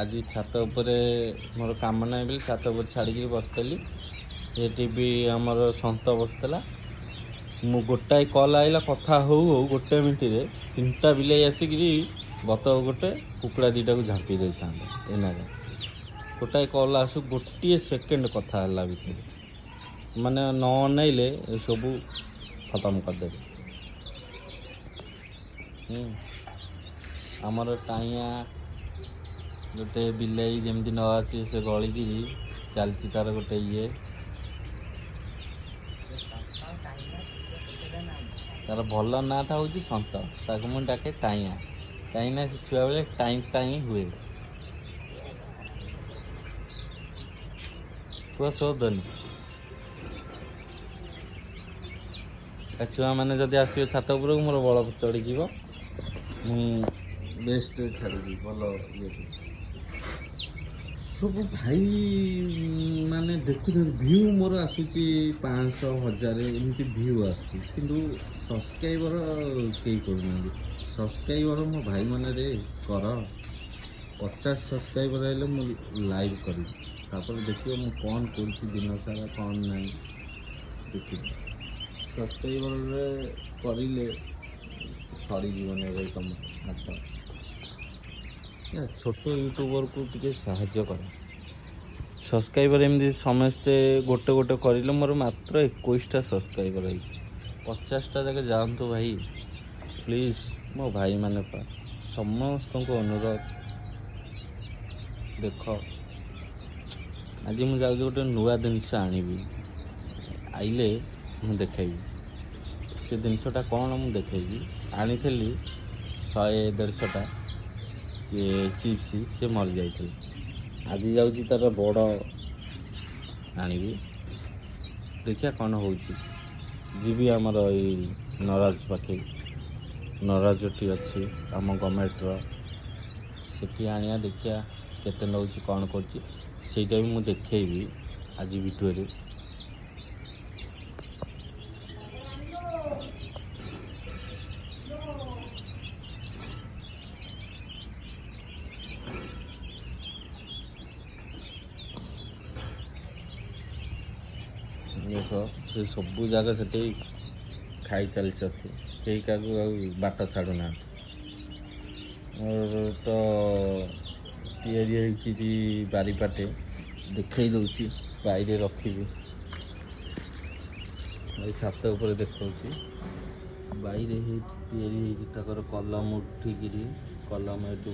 ଆଜି ଛାତ ଉପରେ ମୋର କାମ ନାହିଁ ବୋଲି ଛାତ ଉପରେ ଛାଡ଼ିକିରି ବସିଥିଲି। ସେଠି ବି ଆମର ସନ୍ତ ବସିଥିଲା। ମୁଁ ଗୋଟାଏ କଲ୍ ଆଇଲା, କଥା ହଉ ହଉ 1 ମିନିଟ୍ରେ 3ଟା ବିଲେଇ ଆସିକିରି ବତକ ଗୋଟେ କୁକୁଡ଼ା 2ଟାକୁ ଝାମ୍ପି ଦେଇଥାନ୍ତେ। ଏନାରେ ଗୋଟାଏ କଲ୍ ଆସୁ 1 ସେକେଣ୍ଡ କଥା ହେଲା ଭିତରେ, ମାନେ ନ ଅନେଇଲେ ଏସବୁ ଖତମ କରିଦେବେ। ଆମର ଟାଇଆଁ ଗୋଟେ ବିଲେଇ ଯେମିତି ନ ଆସି ସେ ଗଳିକିରି ଚାଲିଛି ତାର ଗୋଟେ ଇଏ। ତାର ଭଲ ନାଁଟା ହେଉଛି ସନ୍ତ, ତାକୁ ମୁଁ ଡାକେ ଟାଇଆଁ, କାହିଁକିନା ସେ ଛୁଆବେଳେ ଟାଇଁ ଟାଇଁ ହୁଏ। ପୁଅ ଶୋଧନି, ଛୁଆମାନେ ଯଦି ଆସିବେ ଛାତ ଉପରକୁ ମୋର ବଳ ଚଢ଼ିଯିବ। ମୁଁ ବେଷ୍ଟ ଛାଡ଼ିବି ଭଲ ଇଏ ସବୁ ଭାଇ ମାନେ ଦେଖୁଛନ୍ତି। ଭିଉ ମୋର ଆସୁଛି 500 1000 ଏମିତି ଭିଉ ଆସୁଛି, କିନ୍ତୁ ସବସ୍କ୍ରାଇବର କେହି କରୁନାହାନ୍ତି। ସବସ୍କ୍ରାଇବର ମୋ ଭାଇମାନରେ କର, 50 ସବସ୍କ୍ରାଇବର ହେଲେ ମୁଁ ଲାଇଭ୍ କରିବି, ତାପରେ ଦେଖିବ ମୁଁ କ'ଣ କରୁଛି ଦିନ ସାରା କ'ଣ ନାହିଁ ଦେଖିବି। ସବସ୍କ୍ରାଇବରରେ କରିଲେ ସରିଯିବନି ଏବେ ତମ ହାତ। ଛୋଟ ୟୁଟ୍ୟୁବରକୁ ଟିକେ ସାହାଯ୍ୟ କର। ସବସ୍କ୍ରାଇବର ଏମିତି ସମସ୍ତେ ଗୋଟେ ଗୋଟେ କରିଲେ ମୋର ମାତ୍ର 21ଟା ସବସ୍କ୍ରାଇବର ହେଇଛି। 50ଟା ଯାକେ ଯାଆନ୍ତୁ ଭାଇ ପ୍ଲିଜ୍। ମୋ ଭାଇମାନେ ସମସ୍ତଙ୍କୁ ଅନୁରୋଧ, ଦେଖ ଆଜି ମୁଁ ଯାଉଛି ଗୋଟେ ନୂଆ ଜିନିଷ ଆଣିବି, ଆଇଲେ ମୁଁ ଦେଖେଇବି ସେ ଜିନିଷଟା କ'ଣ ମୁଁ ଦେଖେଇବି। ଆଣିଥିଲି 100-150ଟା ଚିପ୍ସ, ସେ ମରିଯାଇଥିଲା। ଆଜି ଯାଉଛି ତାର ବଡ଼ ଆଣିବି, ଦେଖିବା କ'ଣ ହେଉଛି। ଯିବି ଆମର ଏଇ ନରାଜ ପାଖେ, ନରାଜଟି ଅଛି ଆମ ଗଭର୍ଣ୍ଣମେଣ୍ଟର, ସେଠି ଆଣିବା, ଦେଖିବା କେତେ ନେଉଛି କ'ଣ କରୁଛି, ସେଇଟା ବି ମୁଁ ଦେଖେଇବି ଆଜି ଭିଡ଼ିଓରେ। ଦେଖ ସେ ସବୁ ଜାଗା ସେଠି ଖାଇ ଚାଲିଛନ୍ତି, କେହି କାହାକୁ ଆଉ ବାଟ ଛାଡ଼ୁନାହାନ୍ତି। ମୋର ତ ତିଆରି ହେଇଛି ବାରିପାଟେ, ଦେଖେଇ ଦେଉଛି, ବାଇରେ ରଖିବି। ଏଇ ଛାତ ଉପରେ ଦେଖାଉଛି, ବାଇରେ ତିଆରି ହେଇଛି ତାଙ୍କର କଲମ ଉଠିକିରି, କଲମ ଏଠୁ